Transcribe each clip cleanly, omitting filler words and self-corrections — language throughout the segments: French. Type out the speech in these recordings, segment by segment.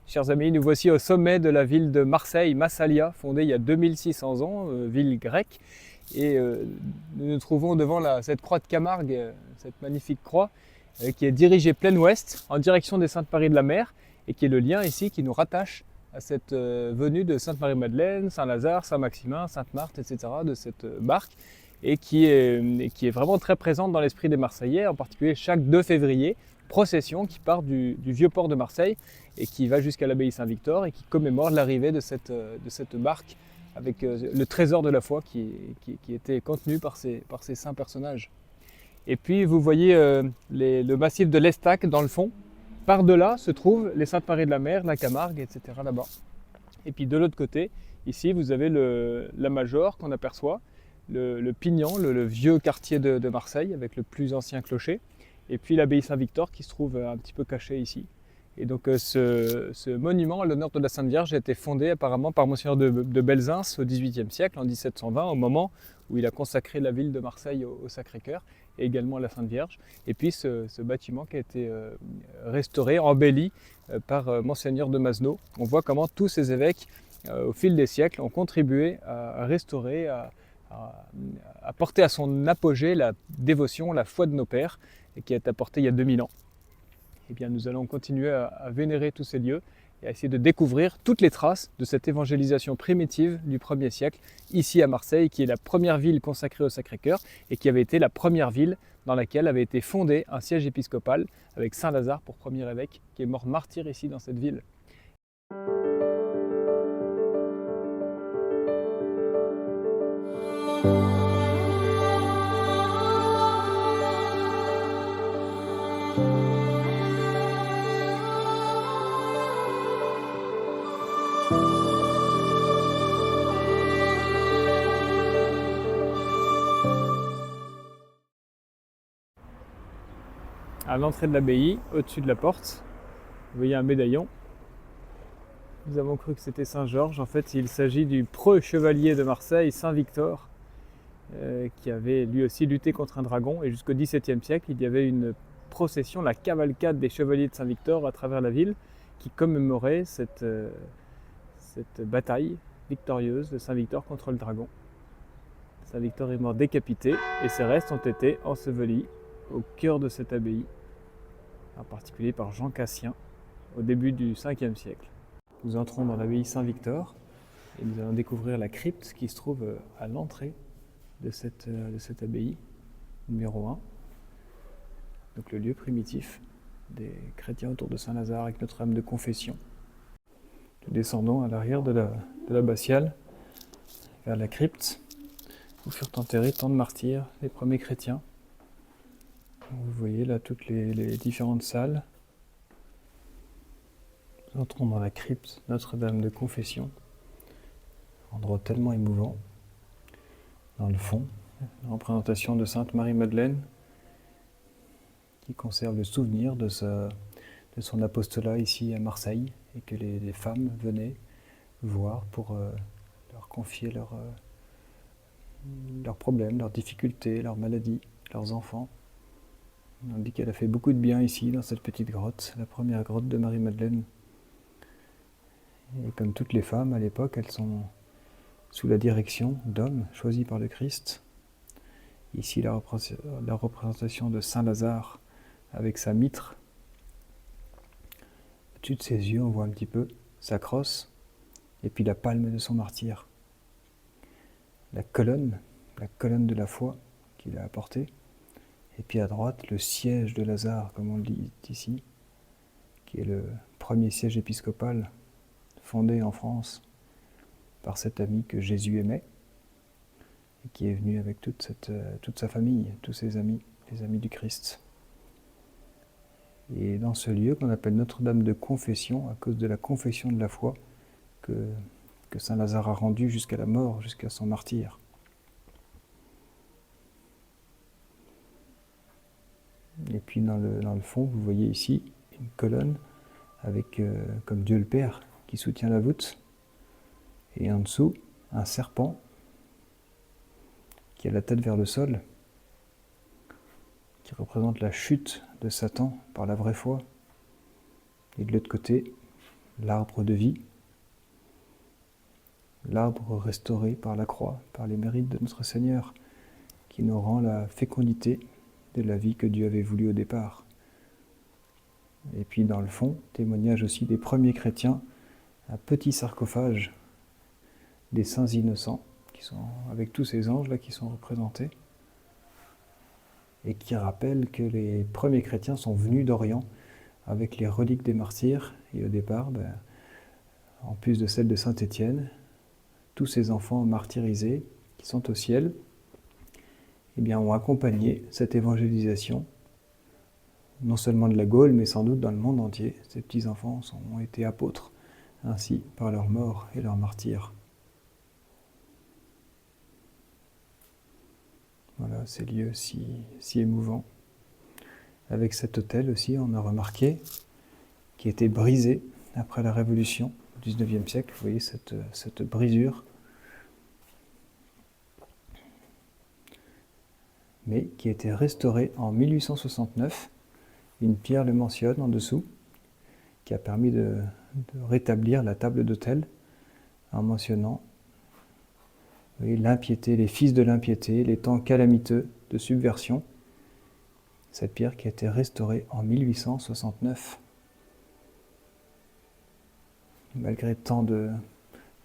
Chers amis, nous voici au sommet de la ville de Marseille, Massalia, fondée il y a 2600 ans, ville grecque. Et nous nous trouvons devant cette croix de Camargue, cette magnifique croix, qui est dirigée plein ouest, en direction des Saintes-Maries de la Mer, et qui est le lien ici qui nous rattache à cette venue de Sainte-Marie-Madeleine, Saint-Lazare, Saint-Maximin, Sainte-Marthe, etc., de cette barque, et qui est vraiment très présente dans l'esprit des Marseillais, en particulier chaque 2 février, procession qui part du vieux port de Marseille et qui va jusqu'à l'abbaye Saint-Victor et qui commémore l'arrivée de cette barque avec le trésor de la foi qui était contenu par ces saints personnages. Et puis vous voyez le massif de l'Estac dans le fond. Par-delà se trouvent les Saintes-Maries de la Mer, la Camargue, etc. là-bas. Et puis de l'autre côté, ici vous avez la Major qu'on aperçoit, le Pignan, le vieux quartier de Marseille avec le plus ancien clocher. Et puis l'abbaye Saint-Victor qui se trouve un petit peu cachée ici. Et donc ce monument à l'honneur de la Sainte Vierge a été fondé apparemment par Monseigneur de Belzins au XVIIIe siècle, en 1720, au moment où il a consacré la ville de Marseille au Sacré-Cœur et également à la Sainte Vierge. Et puis ce bâtiment qui a été restauré, embelli par Monseigneur de Masneau. On voit comment tous ces évêques, au fil des siècles, ont contribué à restaurer, à porter à son apogée la dévotion, la foi de nos pères, et qui a été apportée il y a 2000 ans. Eh bien, nous allons continuer à vénérer tous ces lieux et à essayer de découvrir toutes les traces de cette évangélisation primitive du 1er siècle, ici à Marseille, qui est la première ville consacrée au Sacré-Cœur et qui avait été la première ville dans laquelle avait été fondé un siège épiscopal avec Saint-Lazare pour premier évêque, qui est mort martyr ici dans cette ville. À l'entrée de l'abbaye, au-dessus de la porte, vous voyez un médaillon. Nous avons cru que c'était Saint-Georges. En fait, il s'agit du preux chevalier de Marseille, Saint-Victor, qui avait lui aussi lutté contre un dragon. Et jusqu'au XVIIe siècle, il y avait une procession, la cavalcade des chevaliers de Saint-Victor à travers la ville, qui commémorait cette bataille victorieuse de Saint-Victor contre le dragon. Saint-Victor est mort décapité et ses restes ont été ensevelis au cœur de cette abbaye, en particulier par Jean Cassien, au début du 5e siècle. Nous entrons dans l'abbaye Saint-Victor et nous allons découvrir la crypte qui se trouve à l'entrée de cette abbaye, numéro 1. Donc le lieu primitif des chrétiens autour de Saint-Lazare avec Notre-Dame de Confession. Nous descendons à l'arrière de l'abbatiale vers la crypte où furent enterrés tant de martyrs, les premiers chrétiens. Vous voyez là toutes les différentes salles. Nous entrons dans la crypte Notre-Dame de Confession, endroit tellement émouvant. Dans le fond, la représentation de Sainte Marie-Madeleine qui conserve le souvenir de son apostolat ici à Marseille et que les femmes venaient voir pour leur confier leurs problèmes, leurs difficultés, leurs maladies, leurs enfants. On dit qu'elle a fait beaucoup de bien ici, dans cette petite grotte, la première grotte de Marie-Madeleine. Et comme toutes les femmes à l'époque, elles sont sous la direction d'hommes choisis par le Christ. Ici, la représentation de Saint-Lazare avec sa mitre. Au-dessus de ses yeux, on voit un petit peu sa crosse et puis la palme de son martyre. La colonne de la foi qu'il a apportée. Et puis à droite, le siège de Lazare, comme on le dit ici, qui est le premier siège épiscopal fondé en France par cet ami que Jésus aimait, et qui est venu avec toute sa famille, tous ses amis, les amis du Christ. Et dans ce lieu qu'on appelle Notre-Dame de Confession, à cause de la confession de la foi que Saint Lazare a rendue jusqu'à la mort, jusqu'à son martyre. Et puis dans le fond, vous voyez ici une colonne avec, comme Dieu le Père, qui soutient la voûte. Et en dessous, un serpent qui a la tête vers le sol, qui représente la chute de Satan par la vraie foi. Et de l'autre côté, l'arbre de vie, l'arbre restauré par la croix, par les mérites de notre Seigneur, qui nous rend la fécondité de la vie que Dieu avait voulu au départ. Et puis dans le fond, témoignage aussi des premiers chrétiens, un petit sarcophage des saints innocents, qui sont avec tous ces anges là qui sont représentés, et qui rappellent que les premiers chrétiens sont venus d'Orient avec les reliques des martyrs, et au départ, en plus de celles de saint Étienne, tous ces enfants martyrisés qui sont au ciel, eh bien, ont accompagné cette évangélisation, non seulement de la Gaule, mais sans doute dans le monde entier. Ces petits-enfants ont été apôtres, ainsi, par leur mort et leur martyr. Voilà, ces lieux si émouvants. Avec cet autel aussi, on a remarqué, qui a été brisé après la Révolution au XIXe siècle. Vous voyez cette brisure, mais qui a été restauré en 1869. Une pierre le mentionne en dessous, qui a permis de rétablir la table d'autel en mentionnant l'impiété, les fils de l'impiété, les temps calamiteux de subversion. Cette pierre qui a été restaurée en 1869. Malgré tant de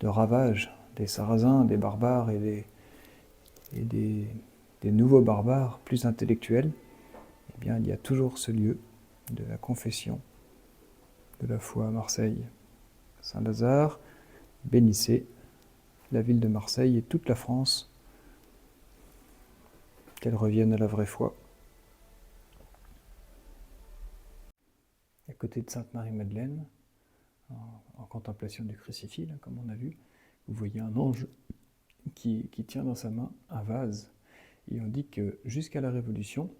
ravages des Sarrasins, des barbares et des nouveaux barbares plus intellectuels, eh bien, il y a toujours ce lieu de la confession de la foi à Marseille. Saint-Lazare, bénissez la ville de Marseille et toute la France, qu'elle revienne à la vraie foi. À côté de Sainte-Marie-Madeleine, en contemplation du crucifix, là, comme on a vu, vous voyez un ange qui tient dans sa main un vase. Et on dit que jusqu'à la Révolution,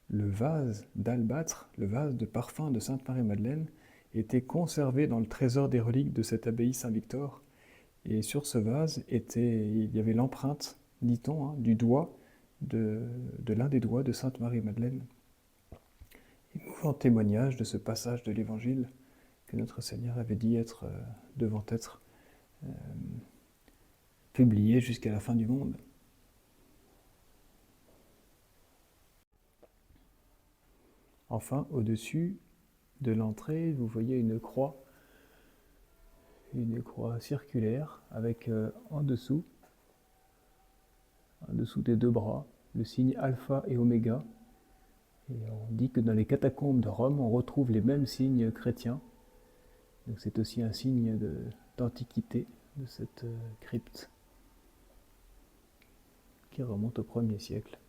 le vase d'albâtre, le vase de parfum de Sainte-Marie-Madeleine, était conservé dans le trésor des reliques de cette abbaye Saint-Victor. Et sur ce vase, il y avait l'empreinte, dit-on, du doigt, de l'un des doigts de Sainte-Marie-Madeleine. Émouvant témoignage de ce passage de l'Évangile que notre Seigneur avait dit devant être publié jusqu'à la fin du monde. Enfin, au-dessus de l'entrée, vous voyez une croix circulaire avec en dessous des deux bras, le signe alpha et oméga. Et on dit que dans les catacombes de Rome, on retrouve les mêmes signes chrétiens. Donc c'est aussi un signe d'antiquité de cette crypte qui remonte au 1er siècle.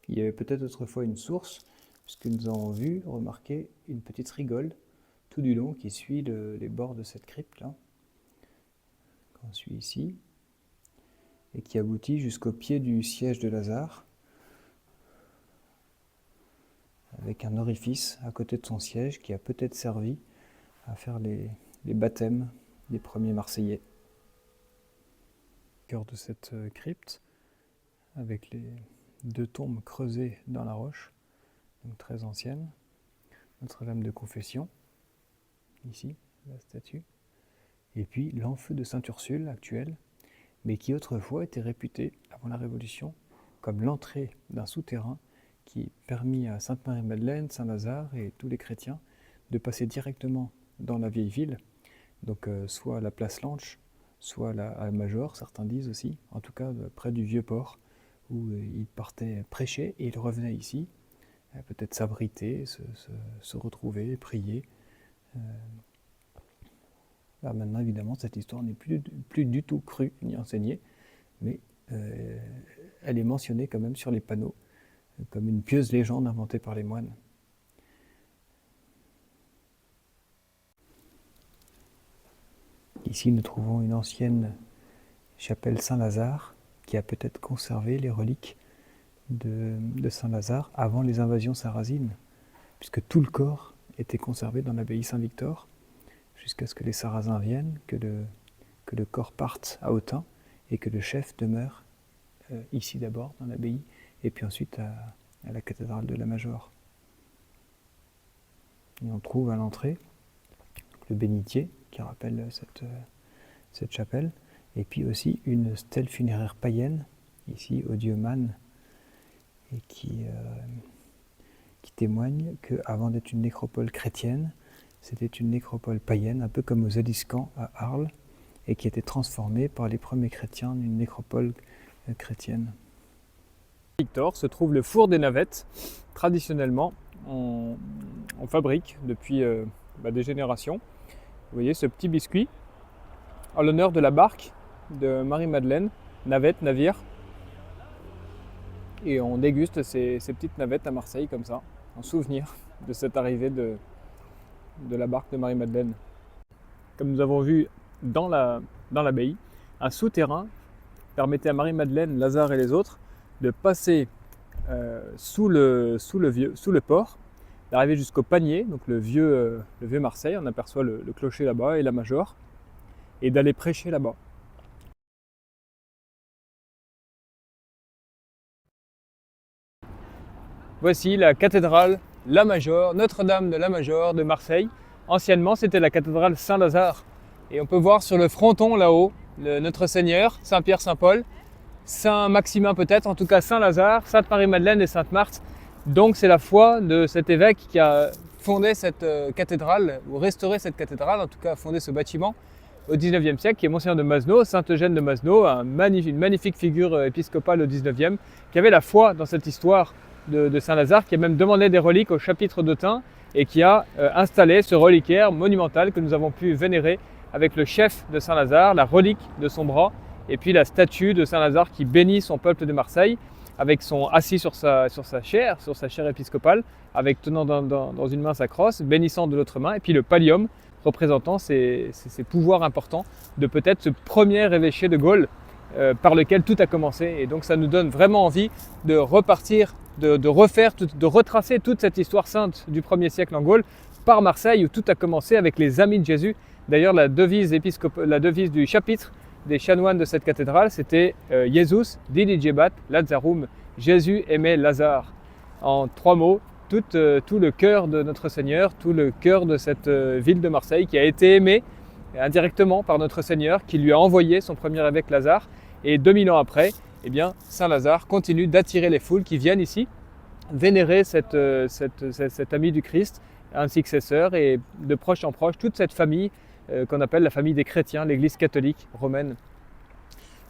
Il y avait peut-être autrefois une source, puisque nous avons remarqué une petite rigole tout du long qui suit les bords de cette crypte-là, qu'on suit ici, et qui aboutit jusqu'au pied du siège de Lazare, avec un orifice à côté de son siège qui a peut-être servi à faire les baptêmes des premiers Marseillais. Au cœur de cette crypte, avec les deux tombes creusées dans la roche, donc très anciennes, Notre-Dame de Confession, ici, la statue, et puis l'Enfeu de Sainte-Ursule actuel, mais qui autrefois était réputé, avant la Révolution, comme l'entrée d'un souterrain qui permit à Sainte-Marie-Madeleine, Saint-Lazare et tous les chrétiens de passer directement dans la vieille ville, donc soit à la place Lanche, soit à Major, certains disent aussi, en tout cas près du Vieux-Port, où ils partaient prêcher et ils revenaient ici, peut-être s'abriter, se retrouver, prier. Alors maintenant, évidemment, cette histoire n'est plus du tout crue ni enseignée, mais elle est mentionnée quand même sur les panneaux, comme une pieuse légende inventée par les moines. Ici, nous trouvons une ancienne chapelle Saint-Lazare qui a peut-être conservé les reliques de Saint-Lazare avant les invasions sarrasines, puisque tout le corps était conservé dans l'abbaye Saint-Victor, jusqu'à ce que les Sarrasins viennent, que le corps parte à Autun et que le chef demeure ici d'abord, dans l'abbaye, et puis ensuite à la cathédrale de la Major. Et on trouve à l'entrée le bénitier qui rappelle cette chapelle, et puis aussi une stèle funéraire païenne, ici au dieu Man, et qui témoigne qu'avant d'être une nécropole chrétienne, c'était une nécropole païenne, un peu comme aux Odyscans à Arles, et qui a été transformée par les premiers chrétiens en une nécropole chrétienne. Victor se trouve le four des navettes. Traditionnellement, on fabrique depuis des générations. Vous voyez ce petit biscuit en l'honneur de la barque de Marie-Madeleine, navette, navire. Et on déguste ces petites navettes à Marseille comme ça, en souvenir de cette arrivée de la barque de Marie-Madeleine. Comme nous avons vu dans l'abbaye, un souterrain permettait à Marie-Madeleine, Lazare et les autres de passer sous le port, d'arriver jusqu'au panier, donc le vieux Marseille, on aperçoit le clocher là-bas et la major, et d'aller prêcher là-bas. Voici la cathédrale La Major, Notre-Dame de la Major de Marseille. Anciennement, c'était la cathédrale Saint-Lazare. Et on peut voir sur le fronton là-haut, Notre Seigneur, Saint-Pierre, Saint-Paul, Saint-Maximin peut-être, en tout cas Saint-Lazare, Sainte-Marie-Madeleine et Sainte-Marthe. Donc c'est la foi de cet évêque qui a fondé cette cathédrale, ou restauré cette cathédrale, en tout cas fondé ce bâtiment au XIXe siècle, qui est Monseigneur de Masneau, Saint-Eugène de Masneau, une magnifique figure épiscopale au XIXe, qui avait la foi dans cette histoire de Saint-Lazare, qui a même demandé des reliques au chapitre d'Autun et qui a installé ce reliquaire monumental que nous avons pu vénérer avec le chef de Saint-Lazare, la relique de son bras, et puis la statue de Saint-Lazare qui bénit son peuple de Marseille, avec assis sur sa chaire épiscopale, avec tenant dans une main sa crosse, bénissant de l'autre main, et puis le pallium représentant ces pouvoirs importants de peut-être ce premier évêché de Gaule par lequel tout a commencé. Et donc ça nous donne vraiment envie de repartir, de retracer toute cette histoire sainte du 1er siècle en Gaule par Marseille, où tout a commencé avec les amis de Jésus. D'ailleurs, la devise du chapitre des chanoines de cette cathédrale, c'était Jesus diligebat Lazarum, Jésus aimait Lazare. En 3 mots, tout le cœur de notre Seigneur, tout le cœur de cette ville de Marseille qui a été aimé indirectement par notre Seigneur, qui lui a envoyé son premier évêque Lazare. Et 2000 ans après, eh bien, Saint Lazare continue d'attirer les foules qui viennent ici vénérer cet ami du Christ, ainsi que ses sœurs, et de proche en proche, toute cette famille qu'on appelle la famille des chrétiens, l'Église catholique romaine.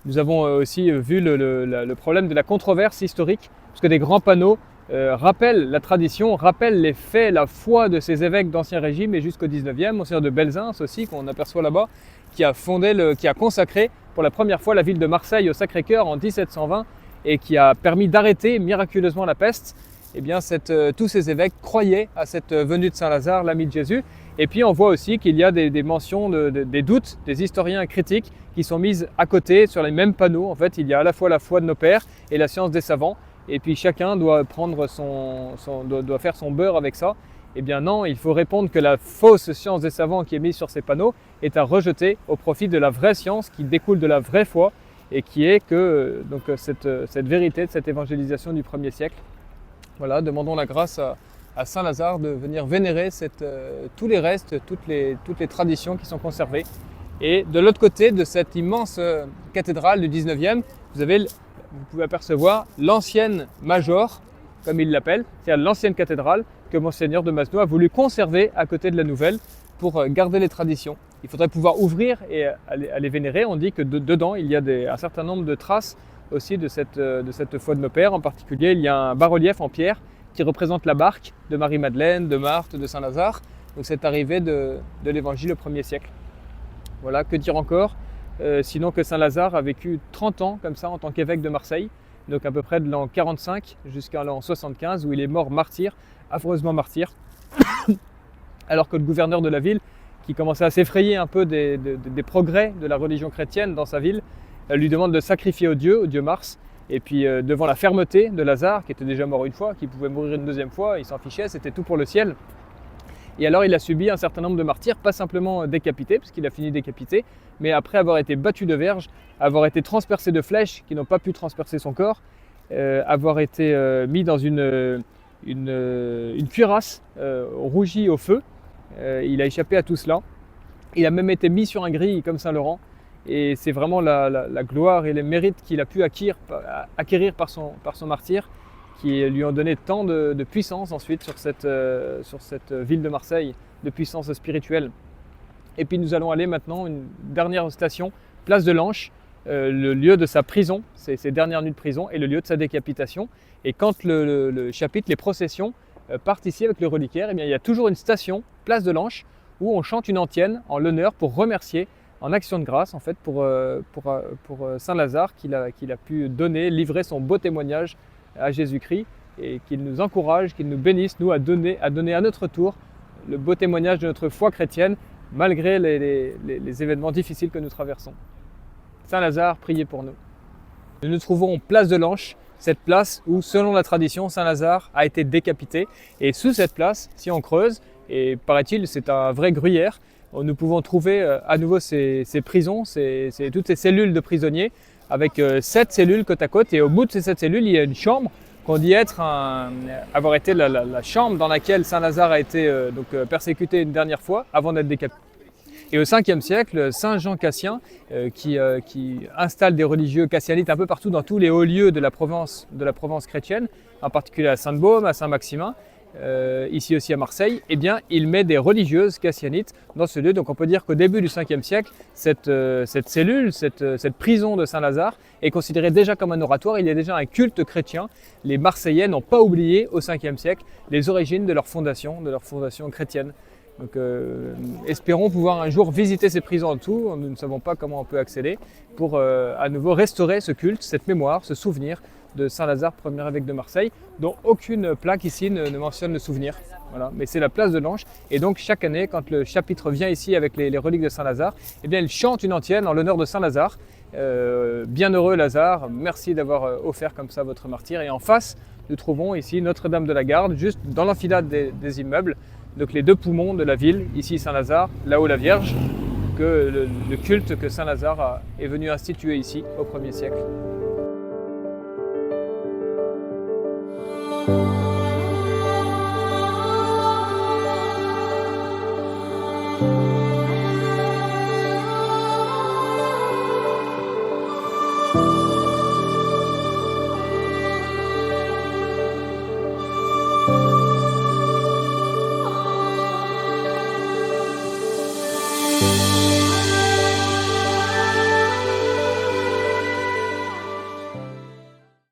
Nous avons aussi vu le problème de la controverse historique, parce que des grands panneaux rappellent la tradition, rappellent les faits, la foi de ces évêques d'Ancien Régime et jusqu'au 19e, Monseigneur de Belzins aussi, qu'on aperçoit là-bas, qui a consacré pour la première fois la ville de Marseille au Sacré-Cœur en 1720 et qui a permis d'arrêter miraculeusement la peste. Eh bien, tous ces évêques croyaient à cette venue de Saint-Lazare, l'ami de Jésus. Et puis on voit aussi qu'il y a des mentions, des doutes des historiens critiques qui sont mises à côté sur les mêmes panneaux. En fait, il y a à la fois la foi de nos pères et la science des savants. Et puis chacun doit doit faire son beurre avec ça. Eh bien non, il faut répondre que la fausse science des savants qui est mise sur ces panneaux est à rejeter au profit de la vraie science qui découle de la vraie foi et qui est que cette vérité de cette évangélisation du 1er siècle. Voilà, demandons la grâce à Saint Lazare de venir vénérer tous les restes, toutes les traditions qui sont conservées. Et de l'autre côté de cette immense cathédrale du 19e, vous pouvez apercevoir l'ancienne major, comme il l'appelle, c'est-à-dire l'ancienne cathédrale que Monseigneur de Masneau a voulu conserver à côté de la nouvelle pour garder les traditions. Il faudrait pouvoir ouvrir et aller vénérer. On dit que dedans, il y a un certain nombre de traces aussi de cette foi de nos pères. En particulier, il y a un bas-relief en pierre qui représente la barque de Marie-Madeleine, de Marthe, de Saint-Lazare. Donc cette arrivée de l'Évangile au 1er siècle. Voilà, que dire encore sinon que Saint-Lazare a vécu 30 ans comme ça en tant qu'évêque de Marseille, donc à peu près de l'an 45 jusqu'à l'an 75 où il est mort martyr, affreusement martyr, alors que le gouverneur de la ville, qui commençait à s'effrayer un peu des progrès de la religion chrétienne dans sa ville, lui demande de sacrifier au dieu Mars. Et puis devant la fermeté de Lazare, qui était déjà mort une fois, qui pouvait mourir une deuxième fois, il s'en fichait, c'était tout pour le ciel. Et alors il a subi un certain nombre de martyrs, pas simplement décapité, parce qu'il a fini décapité, mais après avoir été battu de verge, avoir été transpercé de flèches qui n'ont pas pu transpercer son corps, avoir été mis dans une cuirasse rougie au feu. Il a échappé à tout cela. Il a même été mis sur un gril comme Saint-Laurent. Et c'est vraiment la gloire et les mérites qu'il a pu acquérir par son martyre qui lui ont donné tant de puissance ensuite sur cette ville de Marseille, de puissance spirituelle. Et puis nous allons aller maintenant, une dernière station, place de l'Anche, le lieu de sa prison, ses dernières nuits de prison, et le lieu de sa décapitation. Et quand le chapitre, les processions partent ici avec le reliquaire, eh bien, il y a toujours une station, place de l'Anche, où on chante une antienne en l'honneur pour remercier, en action de grâce en fait, pour Saint-Lazare qu'il a pu donner, livrer son beau témoignage à Jésus-Christ, et qu'il nous encourage, qu'il nous bénisse, nous, à donner à notre tour le beau témoignage de notre foi chrétienne, malgré les événements difficiles que nous traversons. Saint-Lazare, priez pour nous. Nous nous trouvons place de l'Anche, cette place où, selon la tradition, Saint-Lazare a été décapité. Et sous cette place, si on creuse, et paraît-il, c'est un vrai gruyère, nous pouvons trouver à nouveau ces prisons, toutes ces cellules de prisonniers, avec 7 cellules côte à côte. Et au bout de ces 7 cellules, il y a une chambre qu'on dit avoir été la chambre dans laquelle Saint-Lazare a été persécuté une dernière fois avant d'être décapité. Et au 5e siècle, Saint Jean Cassien, qui installe des religieux cassianites un peu partout dans tous les hauts lieux de la Provence chrétienne, en particulier à Sainte-Baume, à Saint-Maximin, ici aussi à Marseille, eh bien, il met des religieuses cassianites dans ce lieu. Donc on peut dire qu'au début du 5e siècle, cette cellule, cette prison de Saint-Lazare est considérée déjà comme un oratoire. Il y a déjà un culte chrétien. Les Marseillais n'ont pas oublié au 5e siècle les origines de leur fondation chrétienne. Donc espérons pouvoir un jour visiter ces prisons en tout, nous ne savons pas comment on peut accéder, pour à nouveau restaurer ce culte, cette mémoire, ce souvenir de Saint-Lazare, premier évêque de Marseille, dont aucune plaque ici ne mentionne le souvenir. Voilà. Mais c'est la place de l'Anche, et donc chaque année, quand le chapitre vient ici avec les reliques de Saint-Lazare, eh bien il chante une antienne en l'honneur de Saint-Lazare. Bienheureux Lazare, merci d'avoir offert comme ça votre martyre. Et en face, nous trouvons ici Notre-Dame de la Garde, juste dans l'enfilade des immeubles, donc les 2 poumons de la ville, ici Saint-Lazare, là-haut la Vierge, que le culte que Saint-Lazare est venu instituer ici au 1er siècle.